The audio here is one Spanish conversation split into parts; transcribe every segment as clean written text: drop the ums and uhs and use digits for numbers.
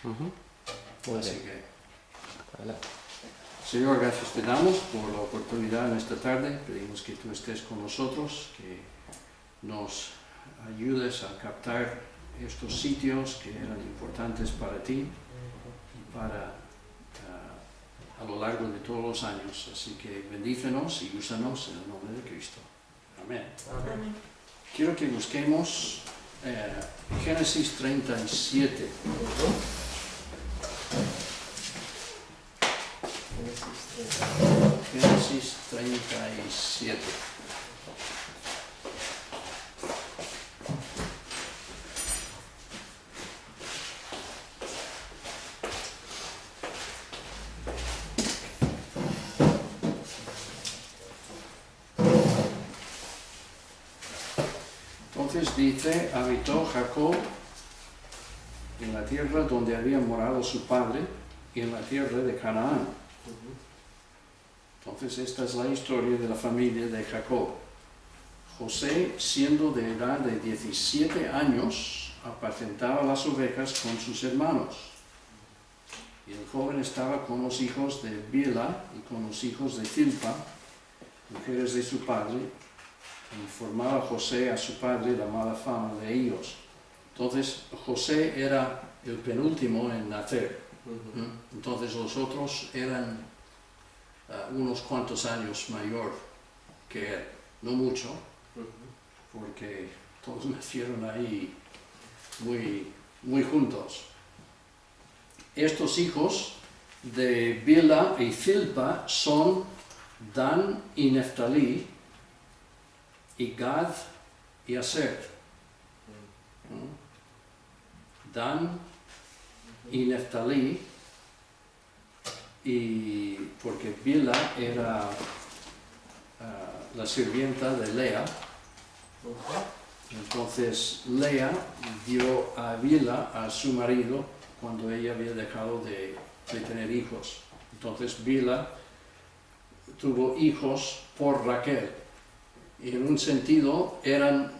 Muy Así bien. que, Adelante. Señor, gracias te damos por la oportunidad en esta tarde. Pedimos que tú estés con nosotros, que nos ayudes a captar estos sitios que eran importantes para ti y para a lo largo de todos los años. Así que bendícenos y úsanos en el nombre de Cristo. Amén. Amén. Quiero que busquemos Génesis 37. Génesis 37. Entonces dice, habitó Jacob en la tierra donde había morado su padre y en la tierra de Canaán. Entonces esta es la historia de la familia de Jacob. José, siendo de edad de 17 años, apacentaba las ovejas con sus hermanos. Y el joven estaba con los hijos de Bilha y con los hijos de Zilpa, mujeres de su padre, e informaba José a su padre la mala fama de ellos. Entonces José era el penúltimo en nacer. Entonces los otros eran unos cuantos años mayor que él, no mucho, porque todos nacieron ahí muy juntos. Estos hijos de Bilha y Zilpa son Dan y Neftalí, y Gad y Aser. Dan y Neftalí, y porque Bilha era la sirvienta de Lea, entonces Lea dio a Bilha a su marido cuando ella había dejado de tener hijos. Entonces Bilha tuvo hijos por Raquel, y en un sentido eran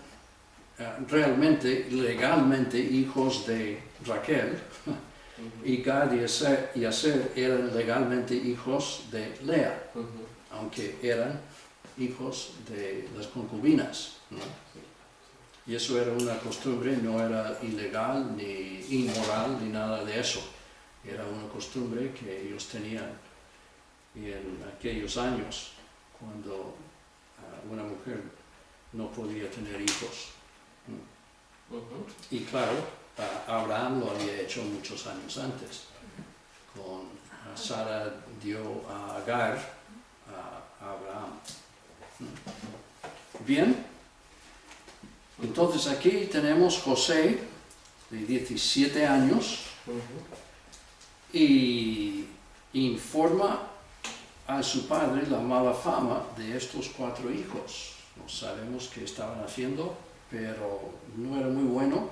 realmente, legalmente hijos de Raquel, y Gad y Aser eran legalmente hijos de Lea, aunque eran hijos de las concubinas, ¿no? Y eso era una costumbre, no era ilegal ni inmoral ni nada de eso. Era una costumbre que ellos tenían en aquellos años cuando una mujer no podía tener hijos. Y claro, Abraham lo había hecho muchos años antes. Sara dio a Agar a Abraham. Bien, entonces aquí tenemos José de 17 años y informa a su padre la mala fama de estos 4 hijos. No sabemos qué estaban haciendo, pero no era muy bueno,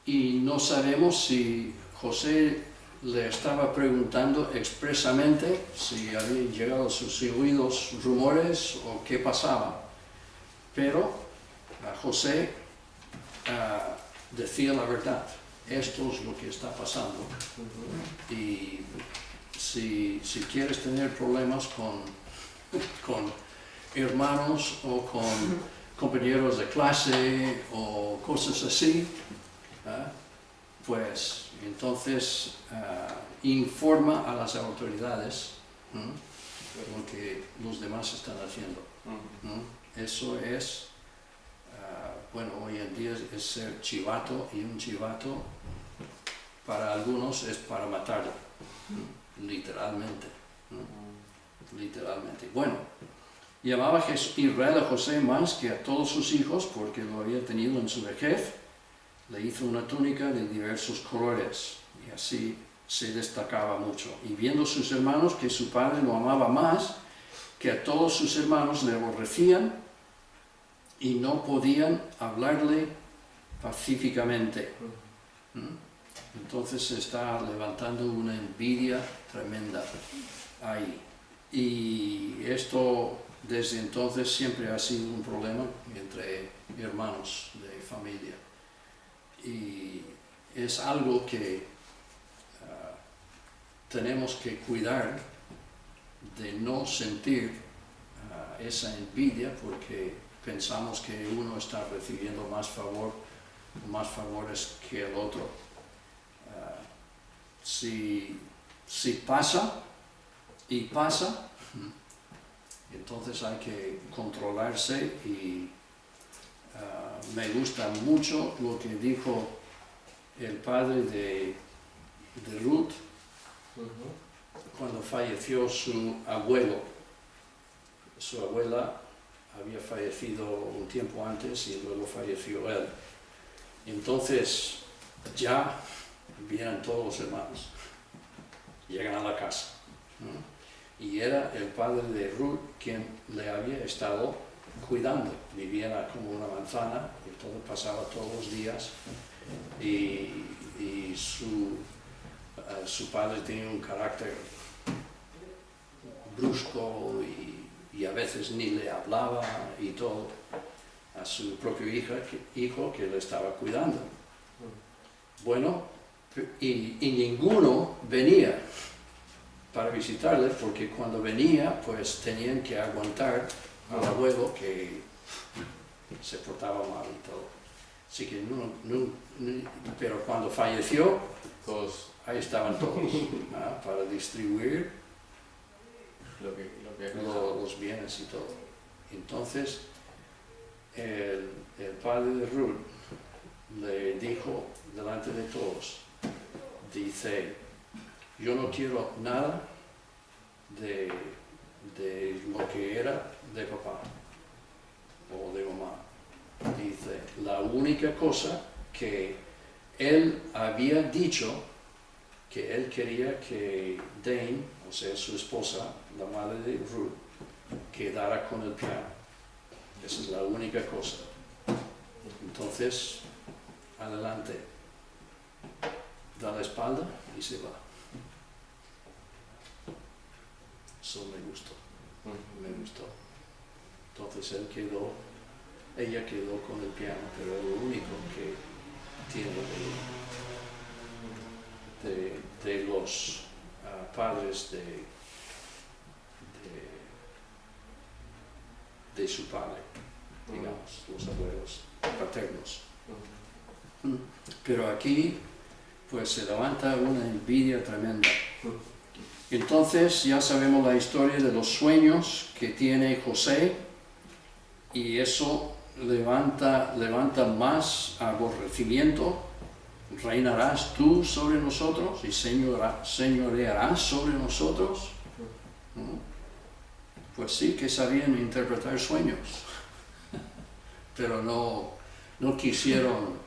y no sabemos si José le estaba preguntando expresamente si habían llegado a sus oídos rumores o qué pasaba, pero José decía la verdad. Esto es lo que está pasando. Y si quieres tener problemas con hermanos o con compañeros de clase o cosas así, pues entonces informa a las autoridades lo que los demás están haciendo. Eso es, bueno, hoy en día es ser chivato, y un chivato para algunos es para matarlo, literalmente. Literalmente. Bueno, llamaba Israel a José más que a todos sus hijos, porque lo había tenido en su vejez. Le hizo una túnica de diversos colores, y así se destacaba mucho. Y viendo sus hermanos que su padre lo amaba más que a todos sus hermanos, le aborrecían y no podían hablarle pacíficamente. Entonces se está levantando una envidia tremenda ahí. Y esto desde entonces siempre ha sido un problema entre hermanos de familia. Y es algo que tenemos que cuidar de no sentir esa envidia porque pensamos que uno está recibiendo más favores que el otro. Si pasa, entonces hay que controlarse y me gusta mucho lo que dijo el padre de Ruth cuando falleció su abuelo. Su abuela había fallecido un tiempo antes y luego falleció él. Entonces ya vienen todos los hermanos, llegan a la casa, ¿no? Y era el padre de Ruth quien le había estado cuidando. Vivía como una manzana y todo pasaba todos los días y su padre tenía un carácter brusco y a veces ni le hablaba y todo a su propio hijo que le estaba cuidando. Bueno, y ninguno venía para visitarle porque cuando venía pues tenían que aguantar al abuelo que se portaba mal y todo. Así que pero cuando falleció, Todos ahí estaban todos para distribuir lo que los bienes y todo. Entonces el padre de Ruth le dijo delante de todos, dice, yo no quiero nada de lo que era de papá o de mamá. Dice, la única cosa que él había dicho que él quería que Dane, o sea, su esposa, la madre de Ruth, quedara con el piano. Esa es la única cosa. Entonces, adelante, da la espalda y se va. Eso me gustó. Entonces ella quedó con el piano, pero es lo único que tiene de los padres de su padre, digamos, los abuelos paternos. Pero aquí pues se levanta una envidia tremenda. Entonces ya sabemos la historia de los sueños que tiene José y eso levanta más aborrecimiento. ¿Reinarás tú sobre nosotros y señorearás sobre nosotros? ¿No? Pues sí que sabían interpretar sueños, pero no quisieron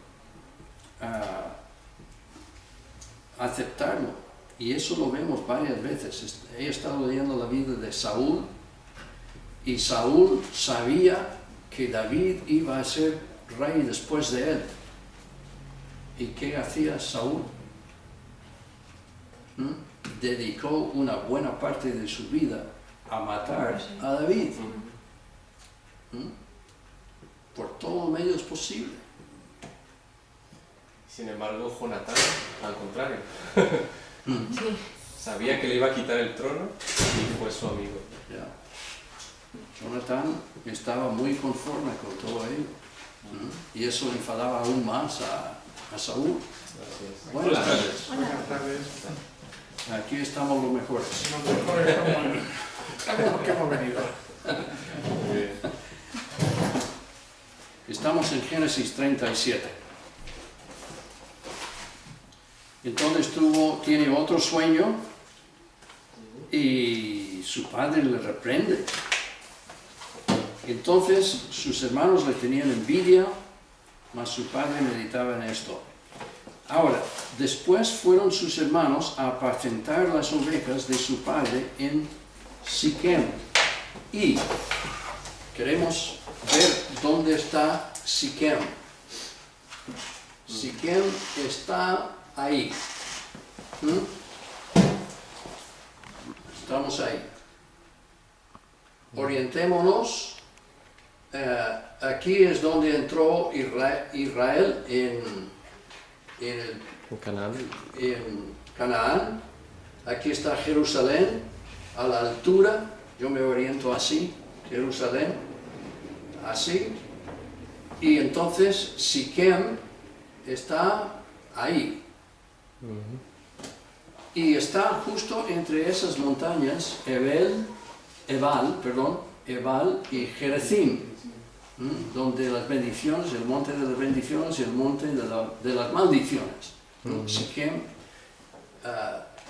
aceptarlo. Y eso lo vemos varias veces. He estado leyendo la vida de Saúl y Saúl sabía que David iba a ser rey después de él. ¿Y qué hacía Saúl? Dedicó una buena parte de su vida a matar a David. Por todos los medios posibles. Sin embargo, Jonatán, al contrario, sabía que le iba a quitar el trono y fue su amigo. Yeah. Jonatán estaba muy conforme con todo ello. Y eso le enfadaba aún más a Saúl. Buenas tardes. Buenas tardes. Aquí estamos los mejores. Los mejores estamos que hemos venido. Muy bien. Estamos en Génesis 37. Entonces tiene otro sueño y su padre le reprende. Entonces sus hermanos le tenían envidia, mas su padre meditaba en esto. Ahora, después fueron sus hermanos a apacentar las ovejas de su padre en Siquem. Y queremos ver dónde está Siquem. Siquem está ahí. Estamos ahí. Orientémonos. Aquí es donde entró Israel en Canaán. Canaán. Aquí está Jerusalén, a la altura, yo me oriento así, Jerusalén, así, y entonces Siquem está ahí. Y está justo entre esas montañas, Ebal y Gerizim, donde las bendiciones, el monte de las bendiciones y el monte de las maldiciones. Siquem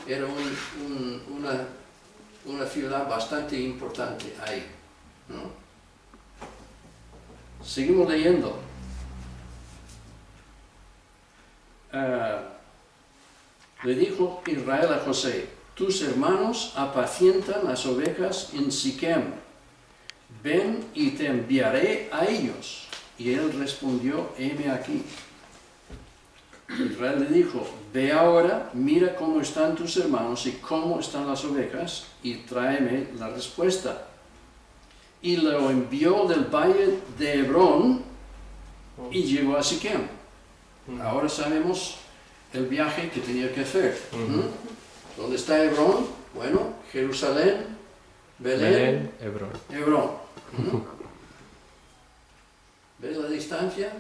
era una ciudad bastante importante ahí, ¿no? Seguimos leyendo. Le dijo Israel a José: tus hermanos apacientan las ovejas en Siquem, ven y te enviaré a ellos. Y él respondió: heme aquí. Israel le dijo: ve ahora, mira cómo están tus hermanos y cómo están las ovejas, y tráeme la respuesta. Y lo envió del valle de Hebrón y llegó a Siquem. Ahora sabemos el viaje que tenía que hacer. ¿Dónde está Hebrón? Bueno, Jerusalén, Belén, Hebrón. ¿Ves la distancia?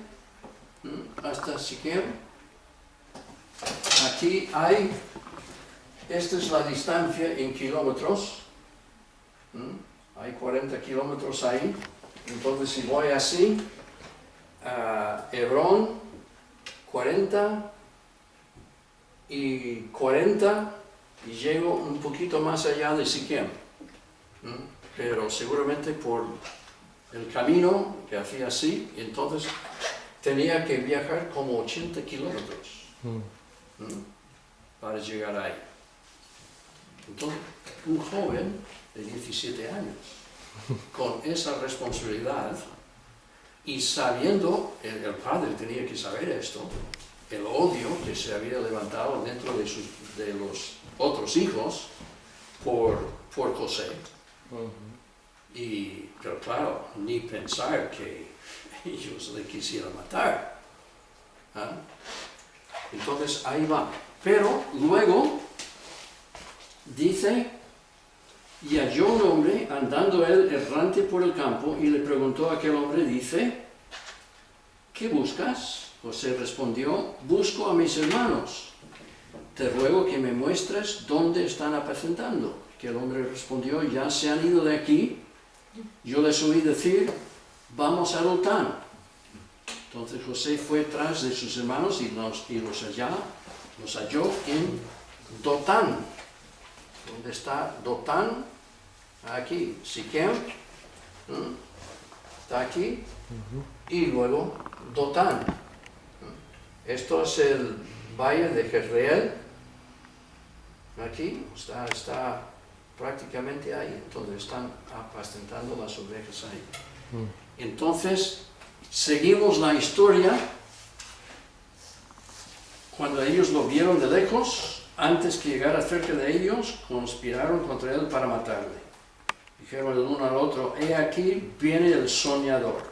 Hasta Siquem. Aquí hay, esta es la distancia en kilómetros. Hay 40 kilómetros ahí. Entonces si voy así, Hebrón, 40 y 40, y llego un poquito más allá de Siquem. Pero seguramente por el camino que hacía así, entonces tenía que viajar como 80 kilómetros para llegar ahí. Entonces, un joven de 17 años, con esa responsabilidad, y sabiendo, el padre tenía que saber esto, el odio que se había levantado dentro de los otros hijos por José. Pero claro, ni pensar que ellos le quisieran matar. Entonces ahí va. Pero luego dice: y halló un hombre andando él errante por el campo, y le preguntó a aquel hombre, dice: ¿qué buscas? José respondió: busco a mis hermanos. Te ruego que me muestres dónde están apacentando. Que el hombre respondió: ya se han ido de aquí. Yo les oí decir: vamos a Dotán. Entonces José fue tras de sus hermanos y los halló en Dotán. ¿Dónde está Dotán? Aquí. Siquem está aquí. Y luego Dotán. Esto es el valle de Jezreel. Aquí está prácticamente ahí. Entonces están apacentando las ovejas ahí. Entonces seguimos la historia. Cuando ellos lo vieron de lejos, antes que llegara cerca de ellos, conspiraron contra él para matarle. Dijeron el uno al otro: he aquí viene el soñador.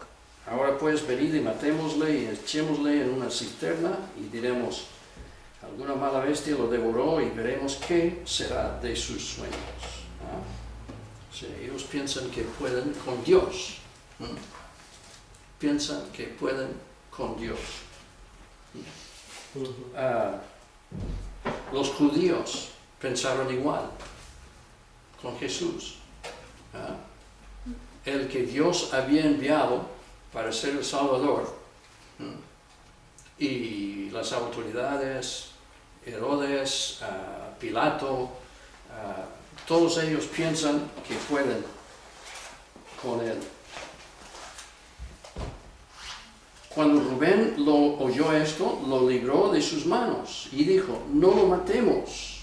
Ahora pues venid y matémosle y echémosle en una cisterna, y diremos: alguna mala bestia lo devoró, y veremos qué será de sus sueños. O sea, ellos piensan que pueden con Dios. Piensan que pueden con Dios. Los judíos pensaron igual con Jesús. El que Dios había enviado para ser el Salvador, y las autoridades, Herodes, Pilato, todos ellos piensan que pueden con él. Cuando Rubén lo oyó esto, lo libró de sus manos y dijo: no lo matemos.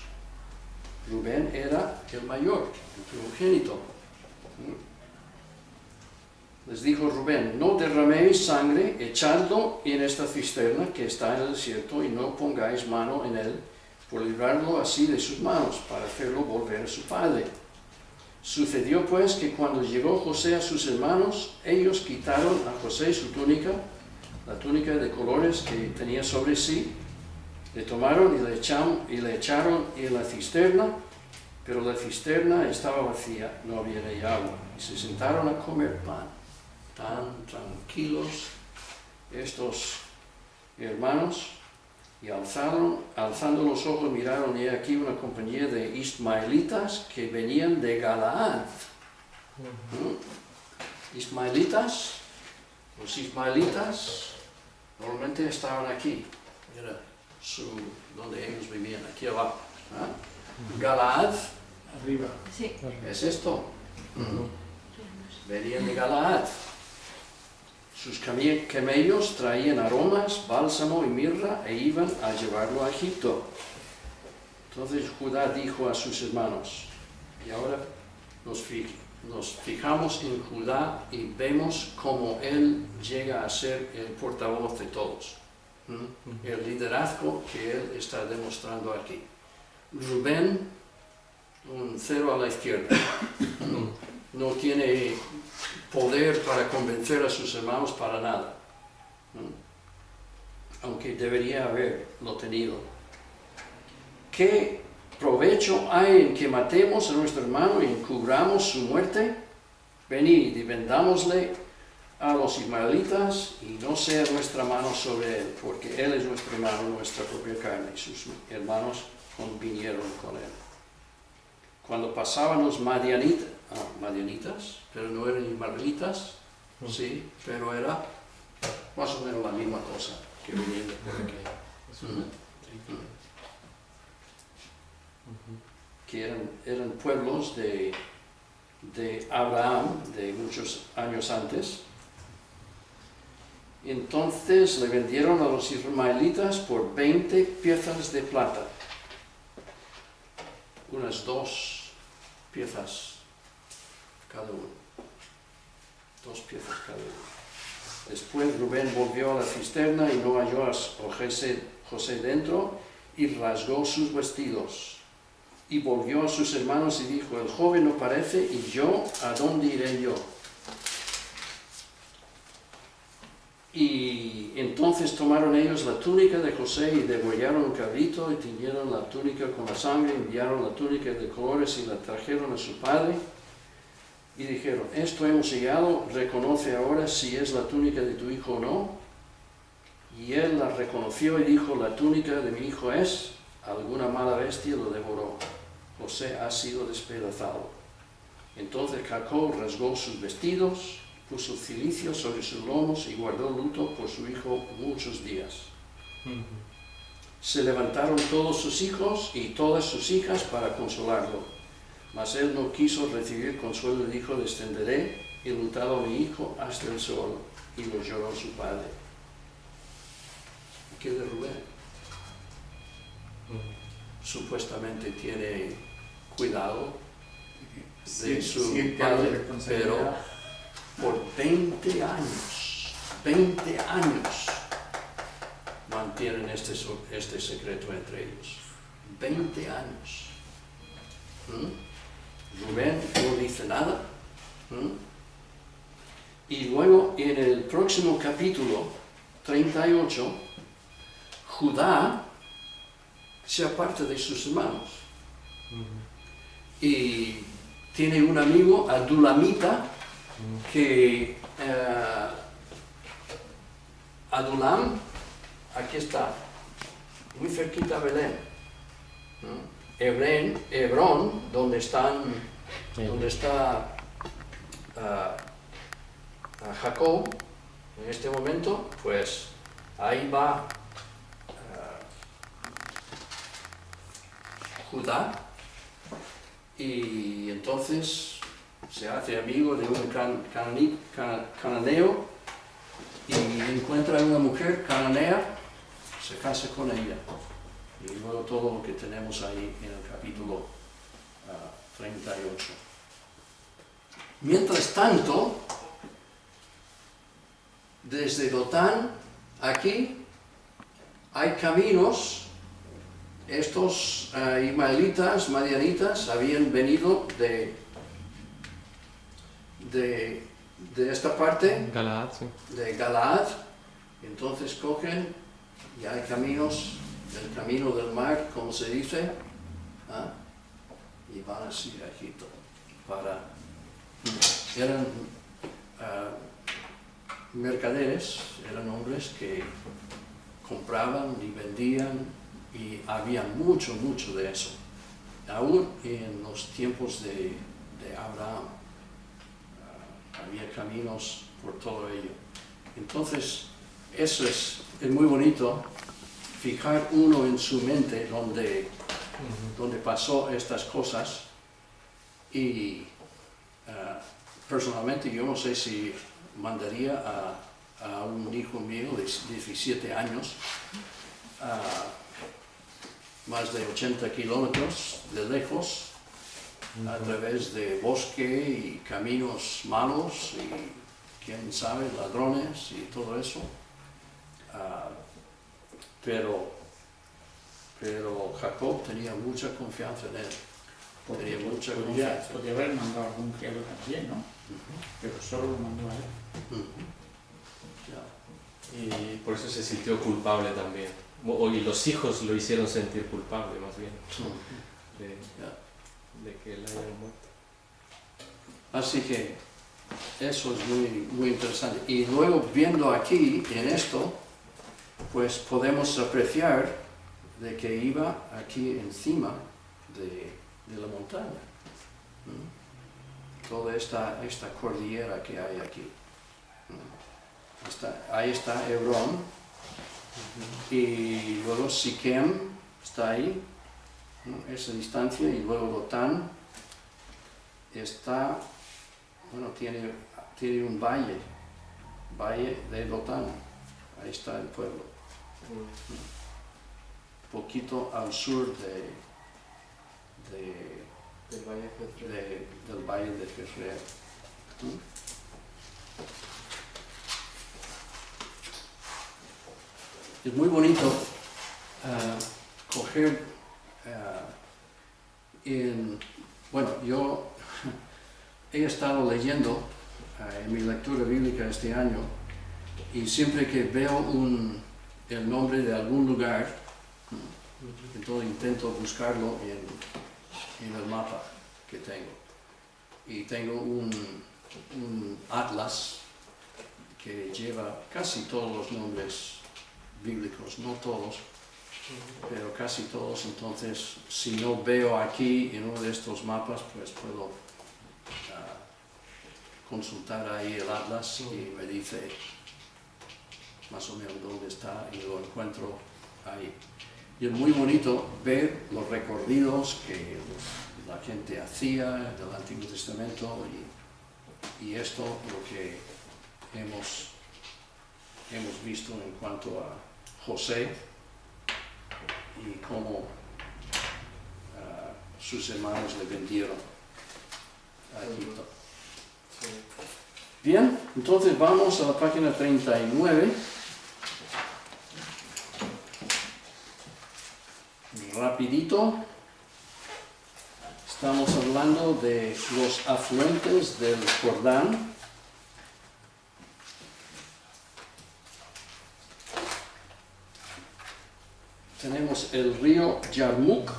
Rubén era el mayor, el primogénito. Les dijo Rubén: no derraméis sangre, echadlo en esta cisterna que está en el desierto, y no pongáis mano en él, por librarlo así de sus manos, para hacerlo volver a su padre. Sucedió pues que cuando llegó José a sus hermanos, ellos quitaron a José su túnica, la túnica de colores que tenía sobre sí, le tomaron y le echaron en la cisterna, pero la cisterna estaba vacía, no había ni agua. Y se sentaron a comer pan, tan tranquilos estos hermanos, y alzando los ojos miraron, y aquí una compañía de ismaelitas que venían de Galaad. Ismaelitas, los ismaelitas normalmente estaban aquí, era donde ellos vivían, aquí abajo. Galaad, Arriba. Sí. ¿es esto? Venían de Galaad. Sus camellos traían aromas, bálsamo y mirra e iban a llevarlo a Egipto. Entonces Judá dijo a sus hermanos, y ahora nos fijamos en Judá y vemos cómo él llega a ser el portavoz de todos. El liderazgo que él está demostrando aquí. Rubén, un cero a la izquierda. No tiene poder para convencer a sus hermanos para nada, aunque debería haberlo tenido. ¿Qué provecho hay en que matemos a nuestro hermano y encubramos su muerte? Venid y vendámosle a los ismaelitas y no sea nuestra mano sobre él, porque él es nuestro hermano, nuestra propia carne, y sus hermanos convinieron con él. Cuando pasaban los madianitas, pero no eran ismaelitas, sí, pero era más o menos la misma cosa que viniendo por aquí. Que eran pueblos de Abraham, de muchos años antes. Entonces le vendieron a los ismaelitas por 20 piezas de plata, unas 2 piezas cada uno, 2 piezas cada uno. Después Rubén volvió a la cisterna y no halló a José dentro, y rasgó sus vestidos. Y volvió a sus hermanos y dijo, el joven no parece, y yo, ¿a dónde iré yo? Y entonces tomaron ellos la túnica de José y degollaron un cabrito y tiñeron la túnica con la sangre, enviaron la túnica de colores y la trajeron a su padre. Y dijeron, esto hemos llegado, reconoce ahora si es la túnica de tu hijo o no. Y él la reconoció y dijo, la túnica de mi hijo es, alguna mala bestia lo devoró. José ha sido despedazado. Entonces Jacob rasgó sus vestidos, puso cilicio sobre sus lomos y guardó luto por su hijo muchos días. Se levantaron todos sus hijos y todas sus hijas para consolarlo. Mas él no quiso recibir consuelo y dijo, descenderé enlutado a mi hijo hasta el sol. Y lo lloró su padre. ¿Qué de Rubén? Supuestamente tiene cuidado de su padre, pero por 20 años mantienen este secreto entre ellos. 20 años. Rubén no dice nada. Y luego en el próximo capítulo 38, Judá se aparta de sus hermanos. Y tiene un amigo, Adulamita, que Adulam, aquí está, muy cerquita de Belén. Hebrón, donde está Jacob en este momento, pues ahí va Judá, y entonces se hace amigo de un cananeo y encuentra una mujer cananea, se casa con ella. Y luego todo lo que tenemos ahí en el capítulo 38. Mientras tanto, desde Dotán, aquí, hay caminos. Estos ismaelitas, madianitas, habían venido de esta parte, Galaad, sí. de Galaad. Entonces cogen y hay caminos, el camino del mar, como se dice, y van así a Egipto. Eran mercaderes, eran hombres que compraban y vendían y había mucho de eso. Aún en los tiempos de Abraham había caminos por todo ello. Entonces, eso es muy bonito, fijar uno en su mente donde pasó estas cosas y personalmente yo no sé si mandaría a un hijo mío de 17 años a más de 80 kilómetros de lejos a través de bosque y caminos malos y quién sabe, ladrones y todo eso. Pero Jacob tenía mucha confianza en él. Tenía mucha confianza. Podría haber mandado a algún criado también, ¿no? Pero solo lo mandó a él. Ya. Y por eso se sintió culpable también. Y los hijos lo hicieron sentir culpable, más bien, de que él haya muerto. Así que eso es muy interesante. Y luego viendo aquí, en esto, pues podemos apreciar de que iba aquí encima de la montaña. Toda esta cordillera que hay aquí. Ahí está Hebrón. Y luego Siquem está ahí, esa distancia, y luego Dotán está, bueno, tiene un valle de Dotán, ahí está el pueblo, poquito al sur del valle de Jezreel. Es muy bonito coger bueno, yo he estado leyendo en mi lectura bíblica este año y siempre que veo el nombre de algún lugar, entonces intento buscarlo en el mapa que tengo. Y tengo un atlas que lleva casi todos los nombres bíblicos, no todos, pero casi todos. Entonces, si no veo aquí en uno de estos mapas, pues puedo consultar ahí el atlas y me dice más o menos dónde está y lo encuentro ahí. Y es muy bonito ver los recorridos que la gente hacía del Antiguo Testamento y esto lo que hemos visto en cuanto a José y cómo sus hermanos le vendieron a Egipto. Bien, entonces vamos a la página 39. Rapidito. Estamos hablando de los afluentes del Jordán. Tenemos el río Yarmuk.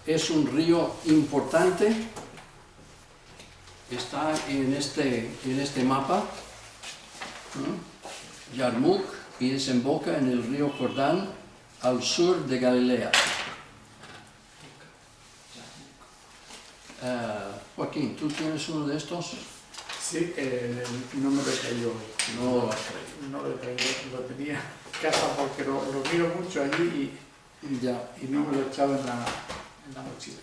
Es un río importante. Está en este mapa. Yarmuk, y desemboca en el río Jordán al sur de Galilea. Joaquín, ¿tú tienes uno de estos? Sí, no me lo he traído. No lo has traído. No lo he traído, lo tenía en casa porque lo miro mucho allí Ya. y no me lo he echado en la mochila.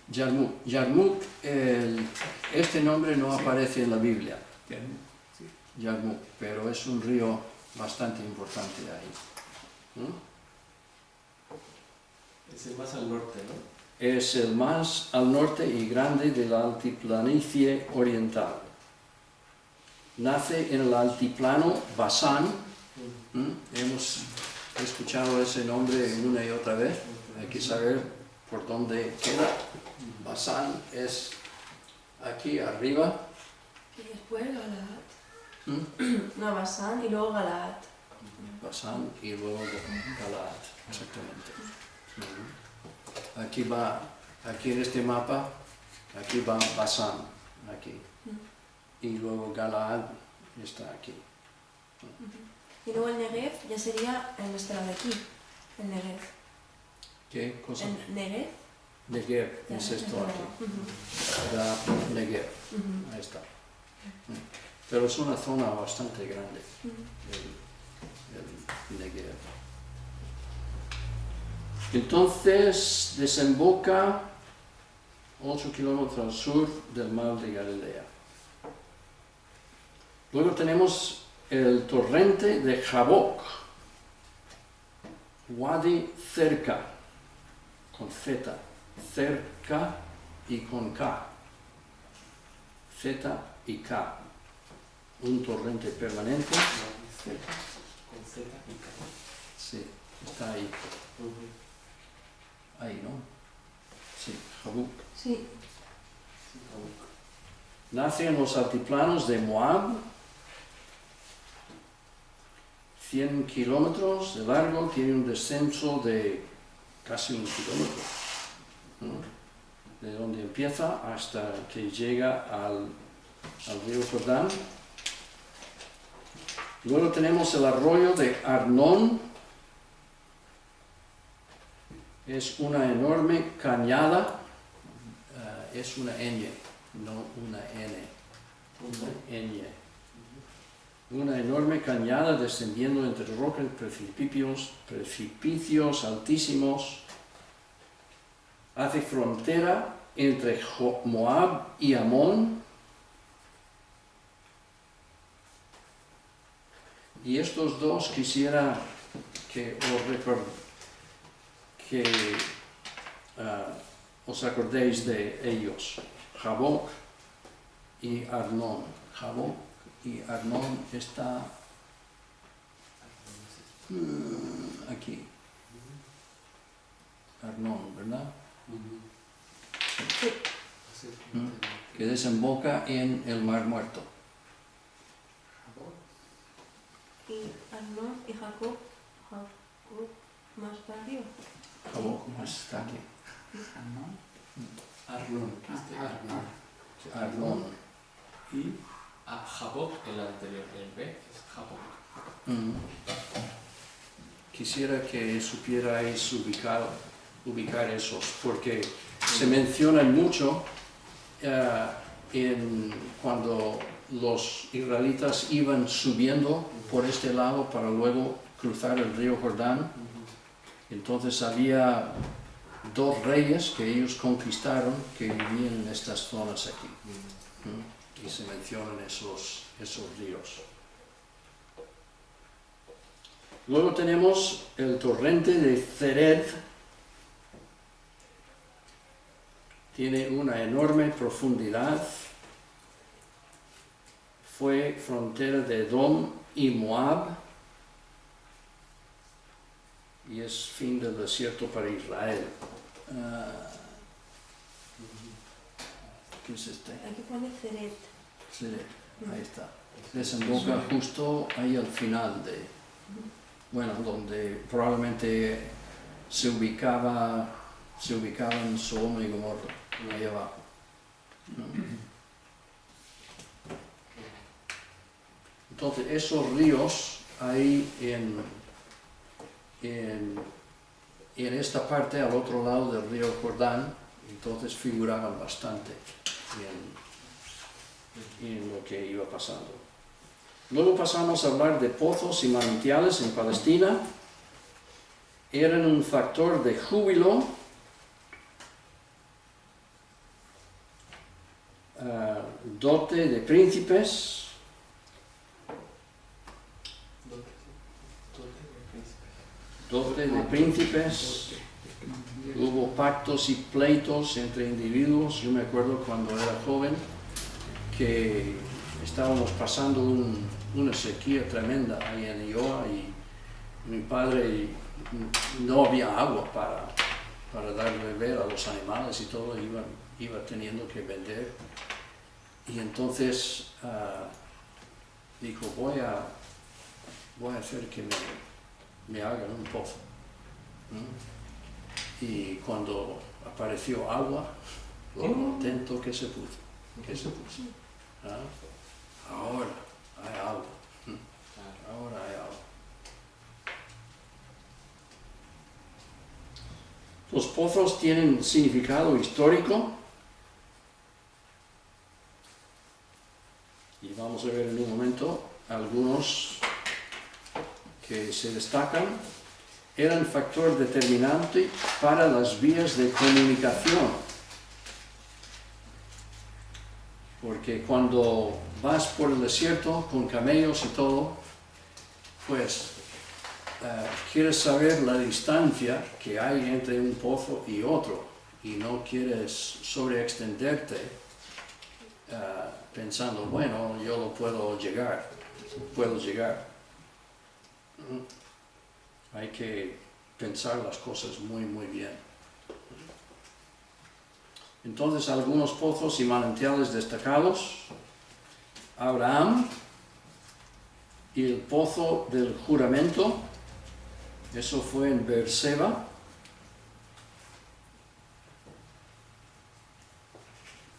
Yarmuk. Yarmuk, este nombre no aparece en la Biblia. Bien, sí. Yarmuk, pero es un río bastante importante ahí. Es el más al norte, ¿no? Es el más al norte y grande de la altiplanicie oriental. Nace en el altiplano Basán. Hemos escuchado ese nombre una y otra vez. Hay que saber por dónde queda. Basán es aquí arriba. Y después Galaad. No, Basán y luego Galaad. Basán y luego Galaad, exactamente. aquí va, aquí en este mapa, aquí va Basán, aquí. Y luego Galaad está aquí. Y luego el Negev ya sería en este lado de aquí, el Negev. ¿Qué cosa? El Negev. Negev, ya, es esto ya, aquí. Da Negev, ahí está. Pero es una zona bastante grande, el Negev. Entonces desemboca 8 kilómetros al sur del mar de Galilea. Luego tenemos el torrente de Jabok, Wadi cerca, con Z, cerca y con K, Z y K, un torrente permanente. Con Z y K. Sí, está ahí. Ahí, ¿no? Sí, Jabuk. Sí. Nace en los altiplanos de Moab, 100 kilómetros de largo, tiene un descenso de casi 1 kilómetro, ¿no? De donde empieza hasta que llega al río Jordán. Luego tenemos el arroyo de Arnón. Es una enorme cañada, es una ñ, no una n, una ñ. Una enorme cañada descendiendo entre rocas, precipicios altísimos. Hace frontera entre Moab y Amón. Y estos dos quisiera que os acordéis de ellos, Jabok y Arnón. Jabok y Arnón está aquí. Arnón, ¿verdad? Que desemboca en el Mar Muerto. Y Arnón y Jacob más para arriba. Jabok está aquí. Arnón. Arnón. Y a Jabok, el anterior, el B es Jabok. Quisiera que supierais ubicar esos, porque se mencionan mucho cuando los israelitas iban subiendo por este lado para luego cruzar el río Jordán. Entonces había 2 reyes que ellos conquistaron que vivían en estas zonas aquí. Y se mencionan esos ríos. Luego tenemos el torrente de Zered. Tiene una enorme profundidad. Fue frontera de Edom y Moab. Y es fin del desierto para Israel. ¿Qué es este? Aquí pone Ceret. Zered, ahí está. Desemboca justo ahí al final donde probablemente se ubicaban Sodoma y Gomorra, ahí abajo. Entonces esos ríos ahí en esta parte al otro lado del río Jordán, entonces figuraban bastante en lo que iba pasando. Luego pasamos a hablar de pozos y manantiales en Palestina. Eran un factor de júbilo, dote de príncipes, hubo pactos y pleitos entre individuos. Yo me acuerdo cuando era joven que estábamos pasando una sequía tremenda ahí en Iowa y mi padre no había agua para dar de beber a los animales y todo, iba teniendo que vender. Y entonces dijo, voy a hacer que me hagan un pozo. Y cuando apareció agua, lo contento que se puso. ¿Ah? Ahora hay agua. Ahora hay agua. Los pozos tienen significado histórico. Y vamos a ver en un momento algunos que se destacan. Eran factor determinante para las vías de comunicación. Porque cuando vas por el desierto con camellos y todo, pues quieres saber la distancia que hay entre un pozo y otro y no quieres sobreextenderte pensando, bueno, yo lo puedo llegar. Hay que pensar las cosas muy, muy bien. Entonces, algunos pozos y manantiales destacados. Abraham y el pozo del juramento. Eso fue en Beerseba.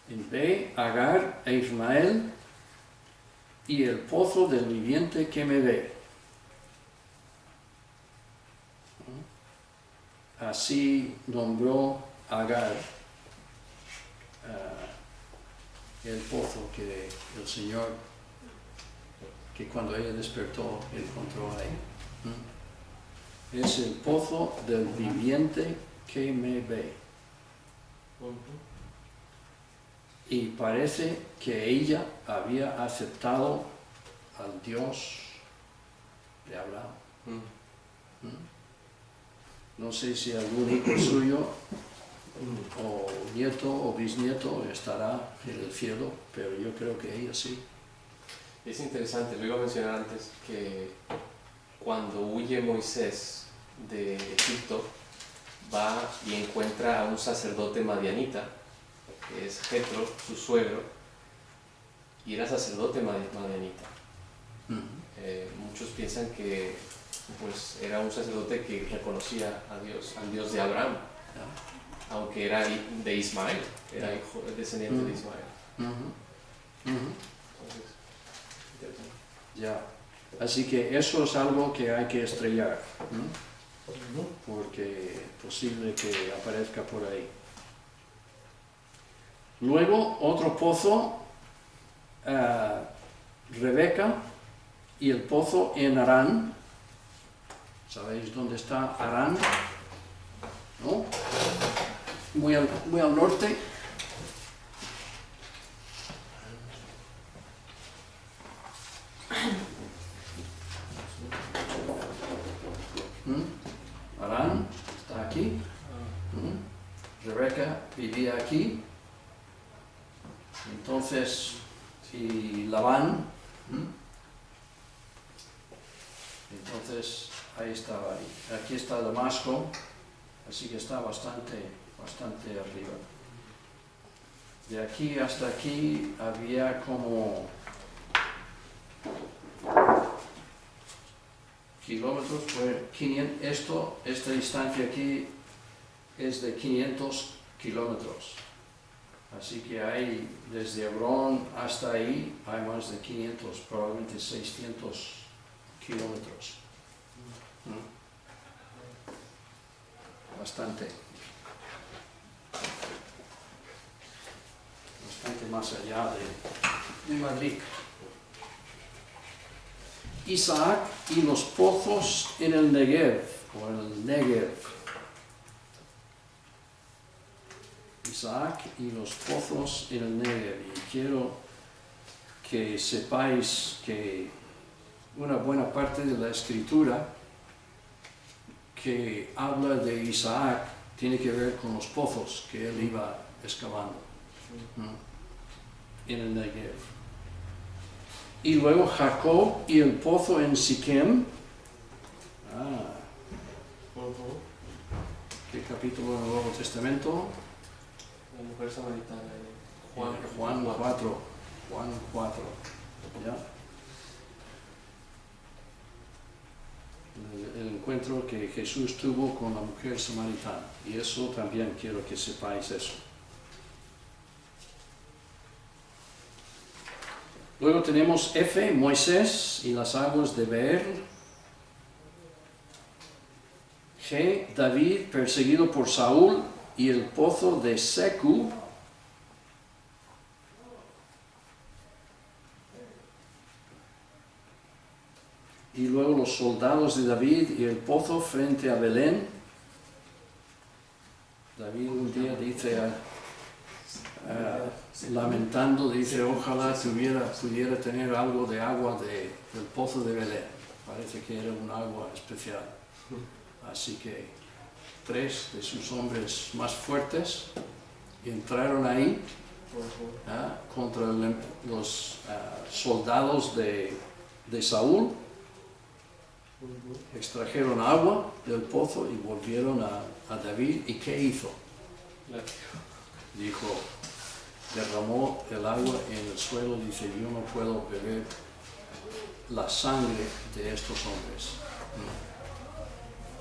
En B, Agar e Ismael. Y el pozo del viviente que me ve. Así nombró Agar el pozo que el Señor, que cuando ella despertó, encontró ahí. Es el pozo del viviente que me ve. Y parece que ella había aceptado al Dios de Abraham. No sé si algún hijo suyo, o nieto o bisnieto estará en el cielo, pero yo creo que ella sí. Es interesante, lo iba a mencionar antes, que cuando huye Moisés de Egipto, va y encuentra a un sacerdote madianita, que es Jetro, su suegro, y era sacerdote madianita. Muchos piensan que pues, era un sacerdote que reconocía a Dios, al Dios de Abraham, aunque era de Ismael, era hijo, descendiente de Ismael. Entonces, interesante. Ya. Así que eso es algo que hay que estrellar, porque es posible que aparezca por ahí. Luego, otro pozo, Rebeca y el pozo en Harán. ¿Sabéis dónde está Harán? ¿No? Muy al norte. Harán está aquí. Rebeca vivía aquí. Entonces, y Labán. Entonces, ahí estaba. Aquí está Damasco. Así que está bastante arriba. De aquí hasta aquí había como kilómetros, esta distancia aquí es de 500 kilómetros. Así que hay, desde Hebrón hasta ahí, hay más de 500, probablemente 600 kilómetros. Bastante más allá de Madrid. Isaac y los pozos en el Negev, o en el Negev. Isaac y los pozos en el Negev. Y quiero que sepáis que una buena parte de la escritura que habla de Isaac tiene que ver con los pozos que él iba excavando en el Negev. Y luego Jacob y el pozo en Siquem. ¿Qué capítulo del Nuevo Testamento? La mujer samaritana. Juan 4. ¿Ya? El encuentro que Jesús tuvo con la mujer samaritana. Y eso también quiero que sepáis eso. Luego tenemos F, Moisés y las aguas de Beer. G, David perseguido por Saúl y el pozo de Secu. Y luego los soldados de David y el pozo frente a Belén. David un día dice, lamentando, dice, ojalá pudiera tener algo de agua del pozo de Belén. Parece que era un agua especial. Así que 3 de sus hombres más fuertes entraron ahí contra los soldados de Saúl. Extrajeron agua del pozo y volvieron a David. ¿Y qué hizo? Dijo, derramó el agua en el suelo. Dice, yo no puedo beber la sangre de estos hombres.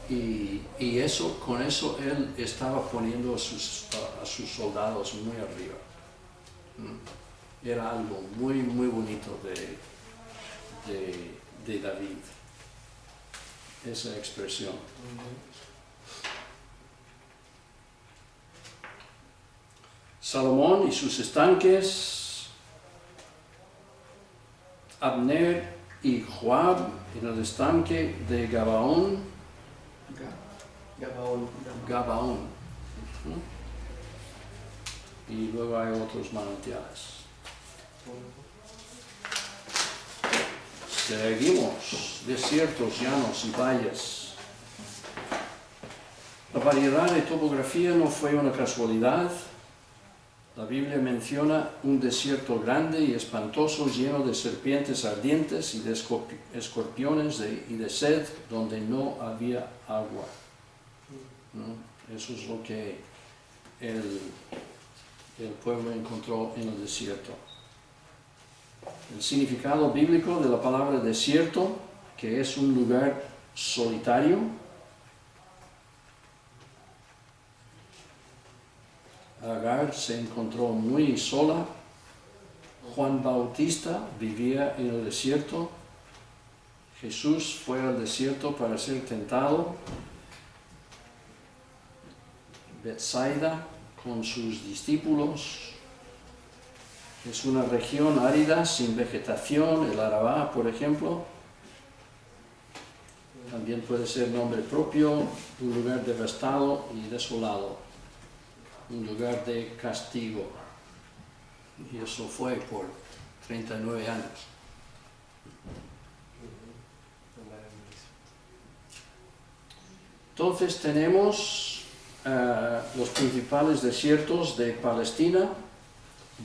Y eso, con eso él estaba poniendo a sus soldados muy arriba. Era algo muy, muy bonito de David, esa expresión. Salomón y sus estanques, Abner y Joab en el estanque de Gabaón. Gabaón. Y luego hay otros manantiales. Seguimos, desiertos, llanos y valles. La variedad de topografía no fue una casualidad. La Biblia menciona un desierto grande y espantoso, lleno de serpientes ardientes y de escorpiones y de sed, donde no había agua. Eso es lo que el pueblo encontró en el desierto. El significado bíblico de la palabra desierto, que es un lugar solitario. Agar se encontró muy sola. Juan Bautista vivía en el desierto. Jesús fue al desierto para ser tentado. Betsaida con sus discípulos. Es una región árida, sin vegetación, el Arabá, por ejemplo. También puede ser nombre propio, un lugar devastado y desolado, un lugar de castigo. Y eso fue por 39 años. Entonces tenemos los principales desiertos de Palestina.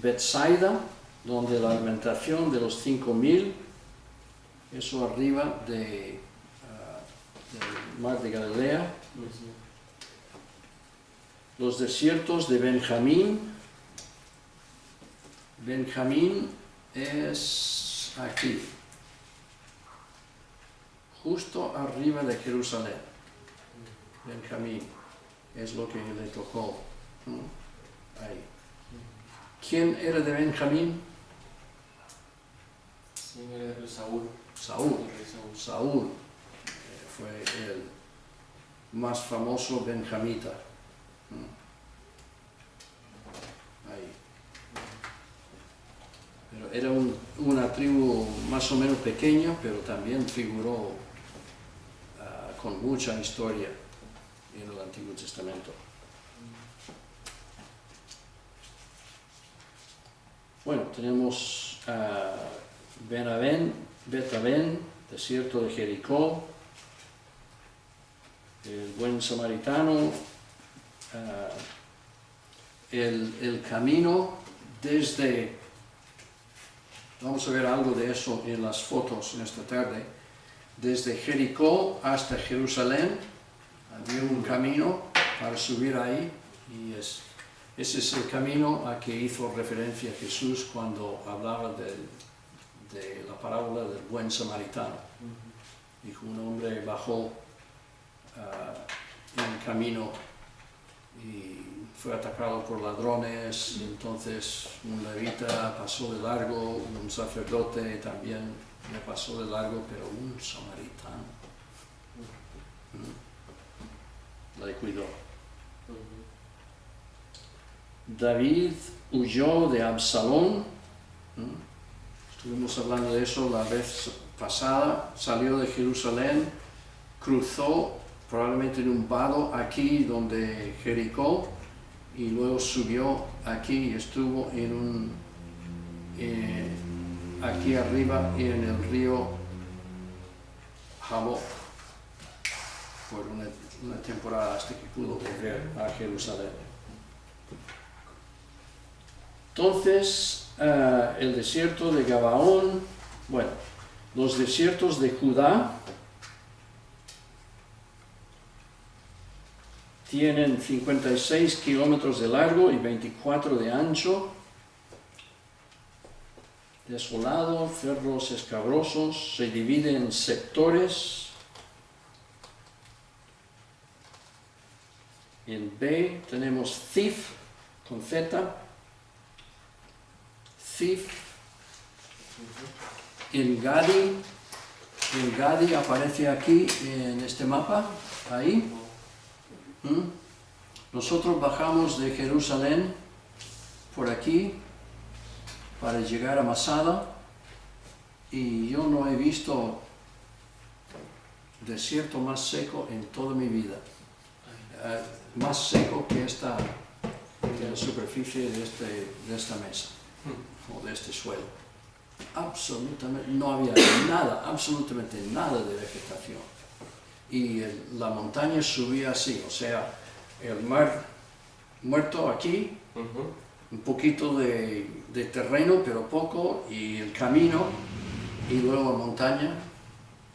Betsaida, donde la alimentación de los 5.000, eso arriba del mar de Galilea. Los desiertos de Benjamín. Benjamín es aquí, justo arriba de Jerusalén. Benjamín es lo que le tocó. Ahí. ¿Quién era de Benjamín? ¿Quién era de Saúl? Saúl fue el más famoso benjamita. Ahí. Pero era una tribu más o menos pequeña, pero también figuró con mucha historia en el Antiguo Testamento. Bueno, tenemos Betavén, desierto de Jericó, el buen samaritano, el camino desde, vamos a ver algo de eso en las fotos en esta tarde, desde Jericó hasta Jerusalén, había un camino para subir ahí y ese es el camino a que hizo referencia Jesús cuando hablaba de la parábola del buen samaritano. Dijo, un hombre bajó en el camino y fue atacado por ladrones, y entonces un levita pasó de largo, un sacerdote también le pasó de largo, pero un samaritano le cuidó. David huyó de Absalón, estuvimos hablando de eso la vez pasada, salió de Jerusalén, cruzó probablemente en un vado aquí donde Jericó, y luego subió aquí y estuvo en aquí arriba en el río Jaboc por una temporada hasta que pudo volver a Jerusalén. Entonces, el desierto de Gabaón, bueno, los desiertos de Judá tienen 56 kilómetros de largo y 24 de ancho, desolado, cerros escabrosos, se divide en sectores. En B tenemos Zif, con Z, Zif. En Gadi aparece aquí en este mapa, ahí. Nosotros bajamos de Jerusalén por aquí para llegar a Masada, y yo no he visto desierto más seco en toda mi vida, más seco que la superficie de esta mesa o de este suelo. Absolutamente no había nada, absolutamente nada de vegetación, y la montaña subía así, o sea, el mar muerto aquí, un poquito de terreno, pero poco, y el camino, y luego la montaña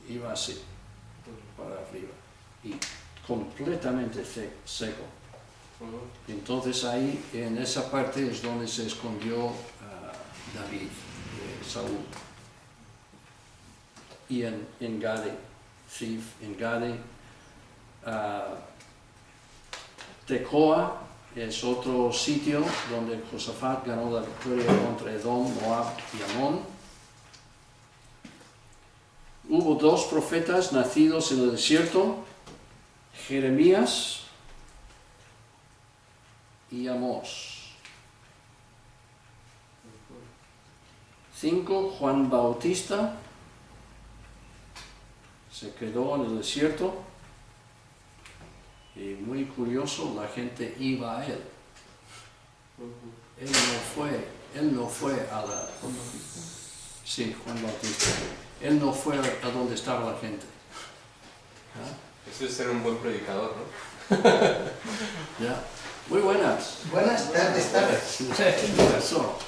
iba así, para arriba, y completamente seco. Entonces ahí, en esa parte, es donde se escondió David, Saúl. Y en Gade, Zif, en Gade, Tecoa es otro sitio donde Josafat ganó la victoria contra Edom, Moab y Amón. Hubo dos profetas nacidos en el desierto, Jeremías y Amós. 5. Juan Bautista se quedó en el desierto, y muy curioso, la gente iba a él. Él no fue a la... Sí, Juan Bautista. Él no fue a donde estaba la gente. Eso es ser un buen predicador, ¿no? ¿Ya? Muy buenas. Buenas tardes, tardes. Eso.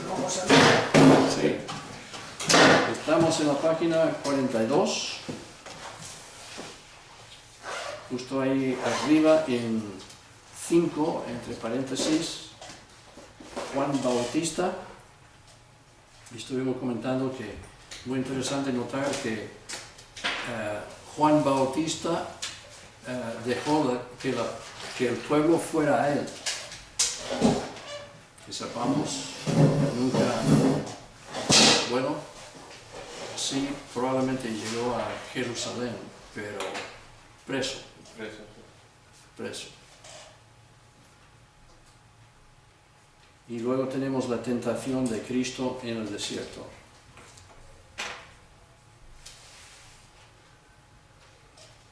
Vamos a ver. Sí. Estamos en la página 42. Justo ahí arriba en 5, entre paréntesis, Juan Bautista. Y estuvimos comentando que muy interesante notar que Juan Bautista dejó que el pueblo fuera a él. Que sepamos, nunca, bueno, sí, probablemente llegó a Jerusalén, pero preso. Y luego tenemos la tentación de Cristo en el desierto.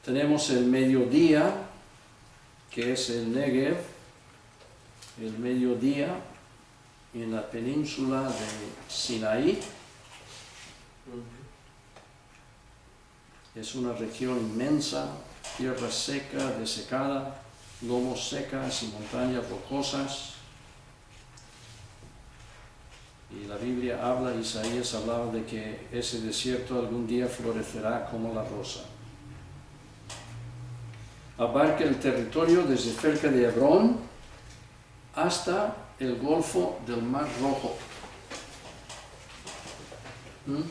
Tenemos el mediodía, que es el Negev, el mediodía en la península de Sinaí. Es una región inmensa, tierra seca, desecada, lomos secas y montañas rocosas. Y la Biblia habla, Isaías hablaba de que ese desierto algún día florecerá como la rosa. Abarca el territorio desde cerca de Hebrón hasta el Golfo del Mar Rojo. ¿Mm?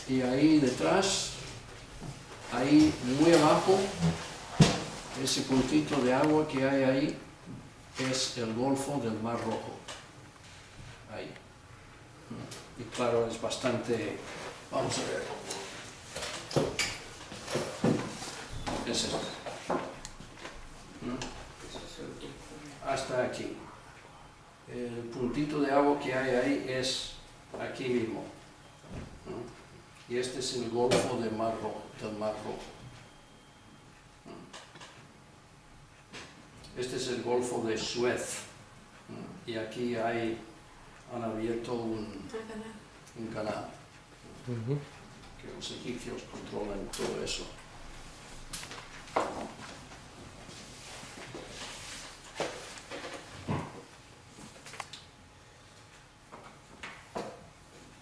Y ahí detrás, ahí muy abajo, ese puntito de agua que hay ahí es el Golfo del Mar Rojo. Ahí. Y claro, es bastante... Vamos a ver. Es esto. Hasta aquí. El puntito de agua que hay ahí es aquí mismo. Y este es el Golfo del Mar Rojo. Este es el Golfo de Suez. Y aquí han abierto un canal. Que los egipcios controlan todo eso.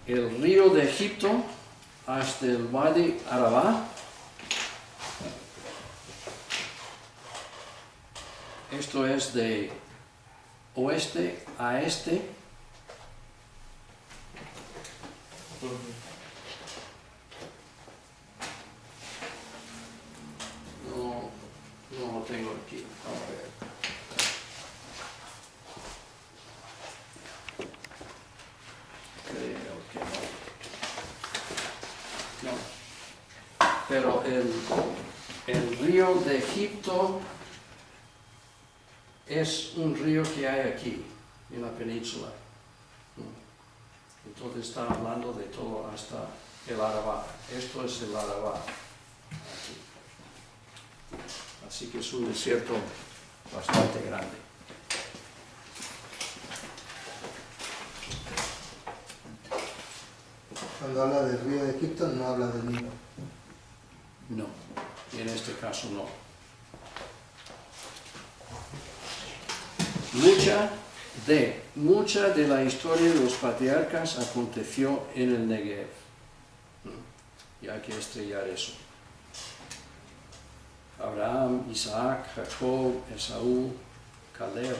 El río de Egipto hasta el Wadi Arabá. Esto es de oeste a este. No lo tengo aquí. Vamos a ver. Creo que no. No. Pero el río de Egipto es un río que hay aquí, en la península. Entonces está hablando de todo hasta el Arabá. Esto es el Arabá. Aquí. Así que es un desierto bastante grande. Cuando habla del río de Egipto no habla del Nilo. No, en este caso no. Mucha de la historia de los patriarcas aconteció en el Negev. Y hay que estrellar eso. Abraham, Isaac, Jacob, Esaú, Caleb.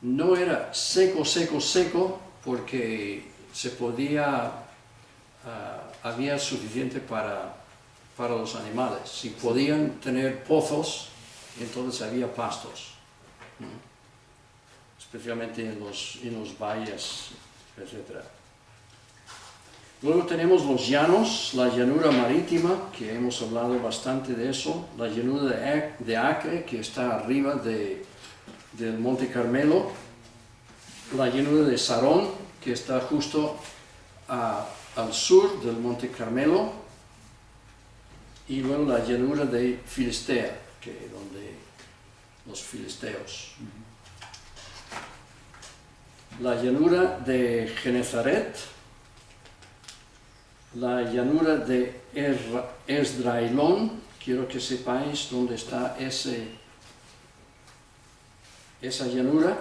No era seco, porque se podía, había suficiente para los animales. Si podían tener pozos, entonces había pastos, especialmente en los valles, etc. Luego tenemos los llanos, la llanura marítima, que hemos hablado bastante de eso, la llanura de Acre, que está arriba del Monte Carmelo, la llanura de Sarón, que está justo al sur del Monte Carmelo, y luego la llanura de Filistea, que donde los filisteos. La llanura de Genezaret, la llanura de Esdraelón, quiero que sepáis dónde está esa llanura,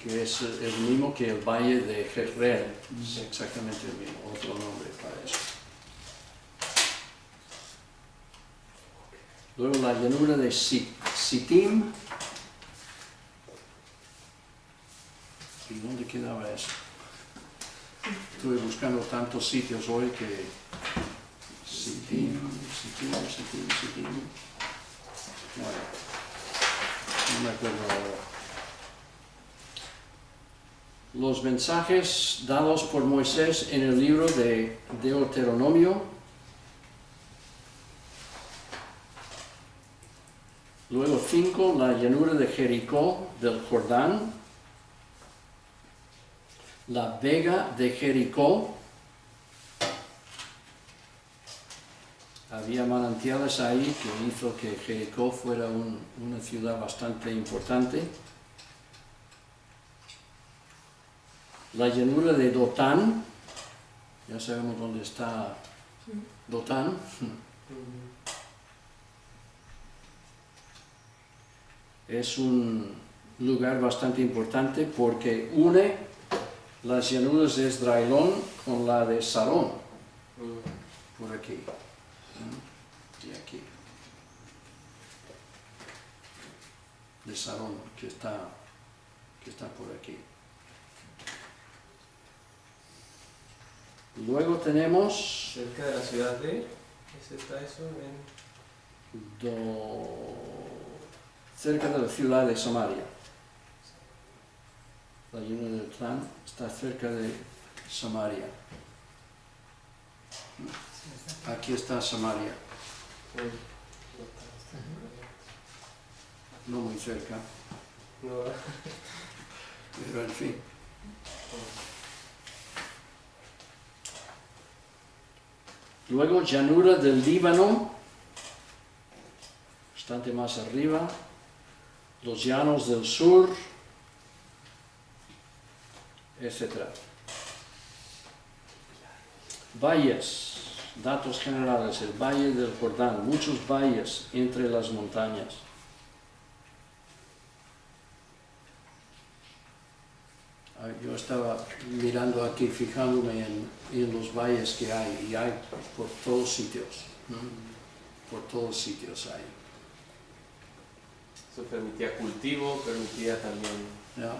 que es el mismo que el valle de Jezreel, es exactamente el mismo, otro nombre para eso. Luego la llanura de Sittim. ¿Y dónde quedaba eso? Estuve buscando tantos sitios hoy que... Sittim. Bueno, no me acuerdo ahora. Los mensajes dados por Moisés en el libro de Deuteronomio. Luego 5, la llanura de Jericó del Jordán. La vega de Jericó. Había manantiales ahí que hizo que Jericó fuera una ciudad bastante importante. La llanura de Dotán. Ya sabemos dónde está Dotán. Es un lugar bastante importante porque une las llanuras de Esdraelón con la de Sarón, por aquí y aquí, de Sarón, que está que está por aquí. Luego tenemos Cerca de la ciudad de... ¿Ese está eso? cerca de la ciudad de Samaria. La llanura del Tran está cerca de Samaria. Aquí está Samaria, no muy cerca, No, pero en fin. Luego llanura del Líbano, bastante más arriba, los llanos del sur, etc. Valles, datos generales, el Valle del Jordán, muchos valles entre las montañas. Yo estaba mirando aquí, fijándome en los valles que hay, y hay por todos sitios, ¿no? Por todos sitios hay. eso permitía cultivo, permitía también Ya,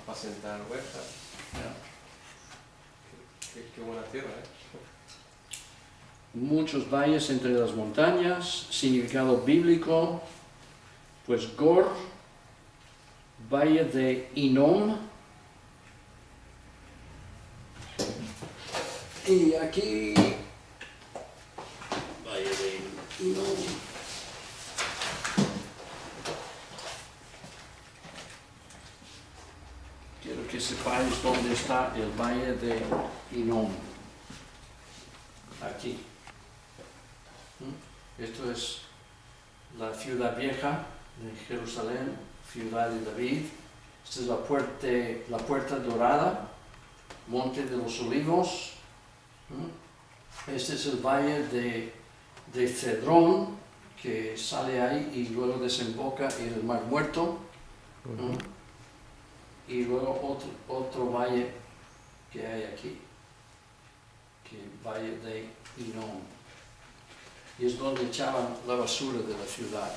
apacentar huertas. ya. Qué buena tierra, ¿eh? Muchos valles entre las montañas, significado bíblico, pues Gor, valle de Hinnom, y aquí, valle de Hinnom. Quiero que sepáis dónde está el valle de Hinnom. Aquí. Esto es la ciudad vieja de Jerusalén, ciudad de David. Esta es la puerta dorada, monte de los olivos. Este es el valle de Cedrón, que sale ahí y luego desemboca en el Mar Muerto. Y luego otro valle que hay aquí, que es el valle de Hinnom. Y es donde echaban la basura de la ciudad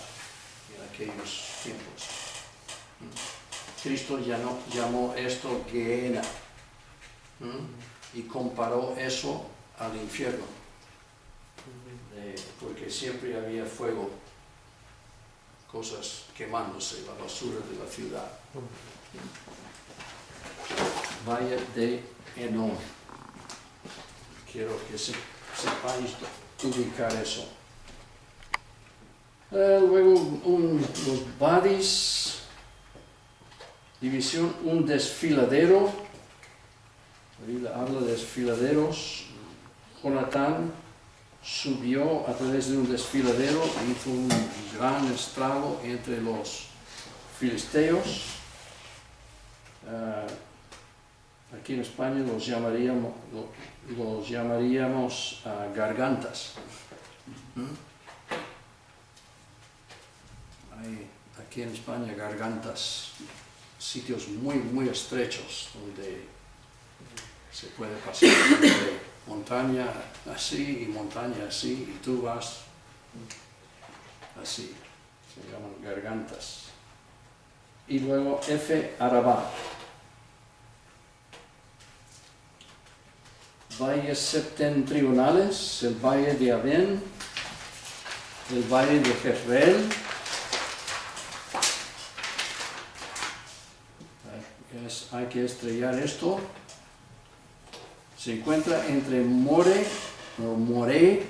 en aquellos tiempos. Cristo llamó esto Gehenna, y comparó eso al infierno, porque siempre había fuego, cosas quemándose, la basura de la ciudad. Valle de Hinnom. Quiero que sepáis ubicar eso. Luego los Badis, división, un desfiladero. La Biblia habla de desfiladeros. Jonatán subió a través de un desfiladero e hizo un gran estrago entre los filisteos. Aquí en España los llamaríamos gargantas. Hay aquí en España gargantas, sitios muy, muy estrechos donde se puede pasar de montaña así y montaña así, y tú vas así, se llaman gargantas. Y luego Arabá. Valles septentrionales, el valle de Abén, el valle de Jezreel. Hay que estrellar esto. Se encuentra entre More, o Moré,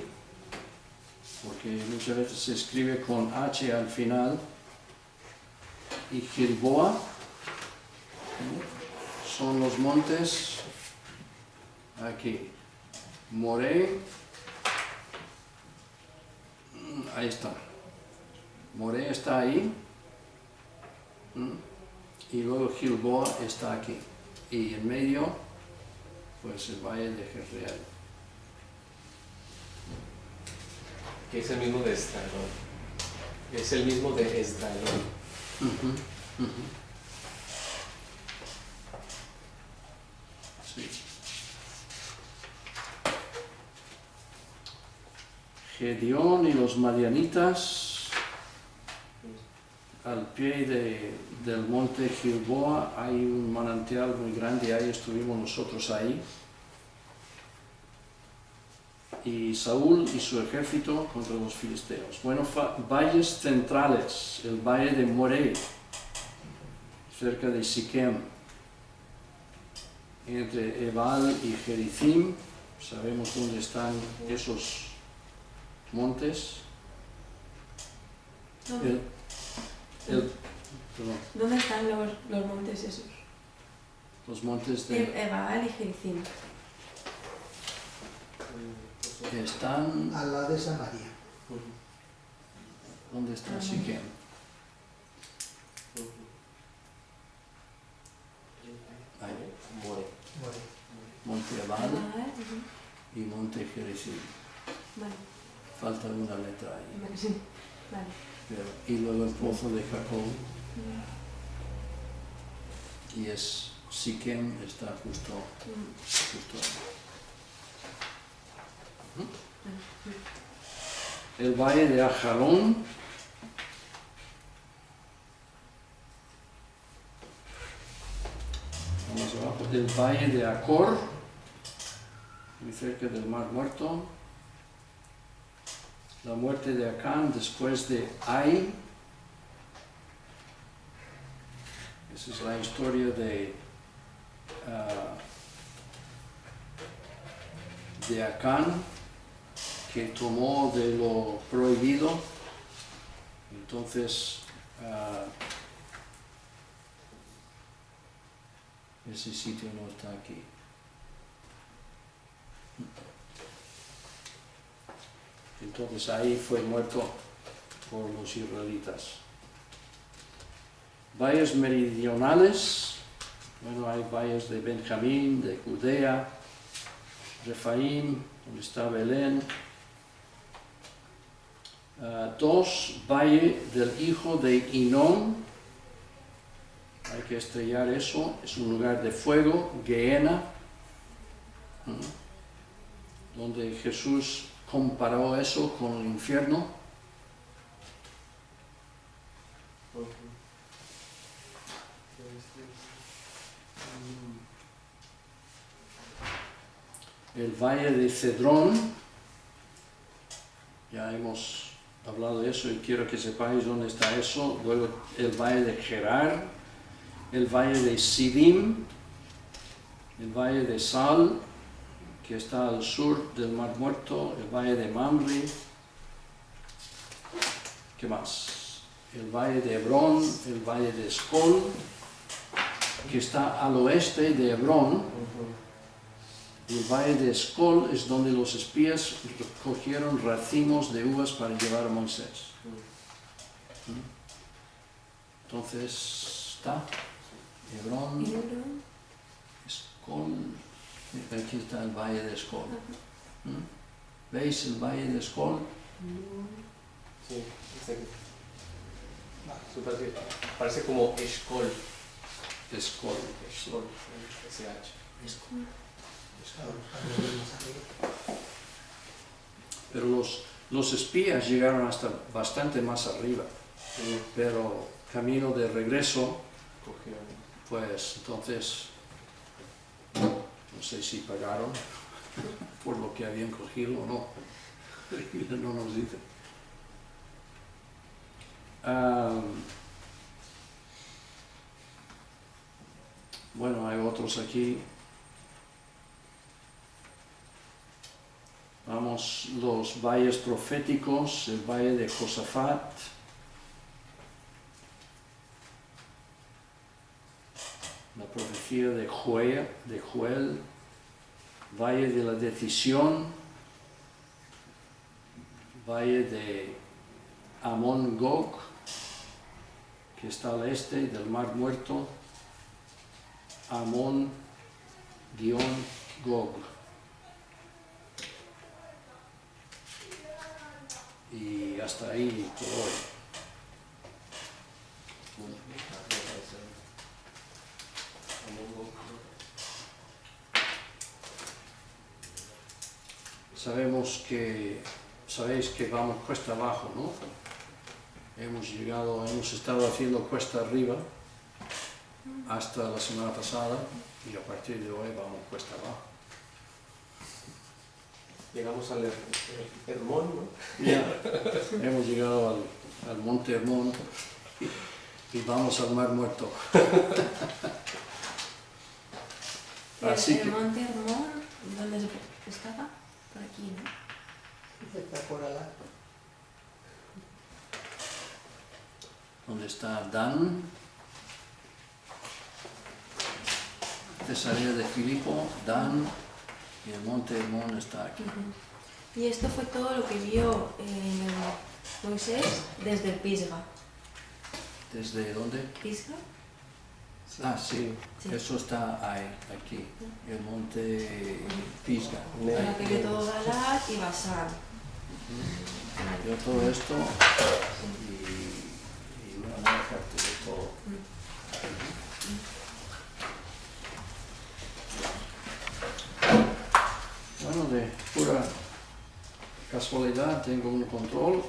porque muchas veces se escribe con H al final, y Gilboa. Son los montes. Aquí, Moré, ahí está, Moré está ahí, y luego Gilboa está aquí, y en medio, pues el valle de Jezreel. Que es el mismo de Esdraelón. Es el mismo de Esdraelón. Sí. Gedeón y los madianitas, al pie del monte Gilboa hay un manantial muy grande, ahí estuvimos nosotros ahí. Y Saúl y su ejército contra los filisteos. Bueno, valles centrales, el valle de Moreh, cerca de Siquem, entre Ebal y Gerizim, sabemos dónde están esos montes. ¿Dónde, Perdón, ¿Dónde están los montes esos? los montes de, Ebal y Gerizim. que están, Al lado de Samaria. ¿dónde está Siquem? Ahí, More. Monte Ebal Ebal, y Monte Gerizim. vale, Falta una letra ahí. vale, sí, vale. Y luego el pozo de Jacob, y es Siquem, está justo ahí. El valle de Ajalón, vamos abajo, el valle de Acor, muy cerca del Mar Muerto, la muerte de Acán después de Ai. Esa es la historia de Acán, que tomó de lo prohibido. Entonces, ese sitio no está aquí. Entonces ahí fue muerto por los israelitas. Valles meridionales, bueno, hay valles de Benjamín, de Judea, Refaim, donde está Belén. Dos, valle del hijo de Hinón, hay que estrellar eso, es un lugar de fuego, Gehenna, donde Jesús comparó eso con el infierno. El valle de Cedrón, ya hemos hablado de eso y quiero que sepáis dónde está eso. Luego el valle de Gerar, el valle de Sidim, el valle de Sal, que está al sur del Mar Muerto, el valle de Mamre. ¿Qué más? El valle de Hebrón, el valle de Escol, que está al oeste de Hebrón. El valle de Escol es donde los espías cogieron racimos de uvas para llevar a Moisés. Entonces está Hebrón, Escol, aquí está el valle de Escol. ¿Veis el valle de Escol? Sí, está aquí. Parece como Eshkol. Escol. Eshkol, SH. Pero los espías llegaron hasta bastante más arriba, pero camino de regreso, pues entonces no sé si pagaron por lo que habían cogido o no. No nos dice. Bueno, hay otros aquí. Vamos, los valles proféticos, el valle de Josafat, la profecía de Joel, valle de la decisión, valle de Amón Gog, que está al este del Mar Muerto, Amón-Gog. Y hasta ahí por hoy. Sabéis que vamos cuesta abajo, ¿no? hemos estado haciendo cuesta arriba hasta la semana pasada y a partir de hoy vamos cuesta abajo. Llegamos al Hermón, ¿no? Ya, hemos llegado al Monte Hermón y vamos al Mar Muerto. Así el que- monte Hermón, ¿dónde se pescaba? Por aquí, ¿no? Está por allá. Donde está Dan, Cesarea de Filipo, Dan, y el Monte Hermón está aquí. Ujú. Y esto fue todo lo que vio Moisés desde el Pisga. ¿Desde dónde? ¿Pisga? Ah, sí, Sí. eso está ahí, aquí, el Monte Pisga. Para que vio todo Galat y Basán. Yo todo esto y una buena parte de todo. Bueno, de pura casualidad tengo un control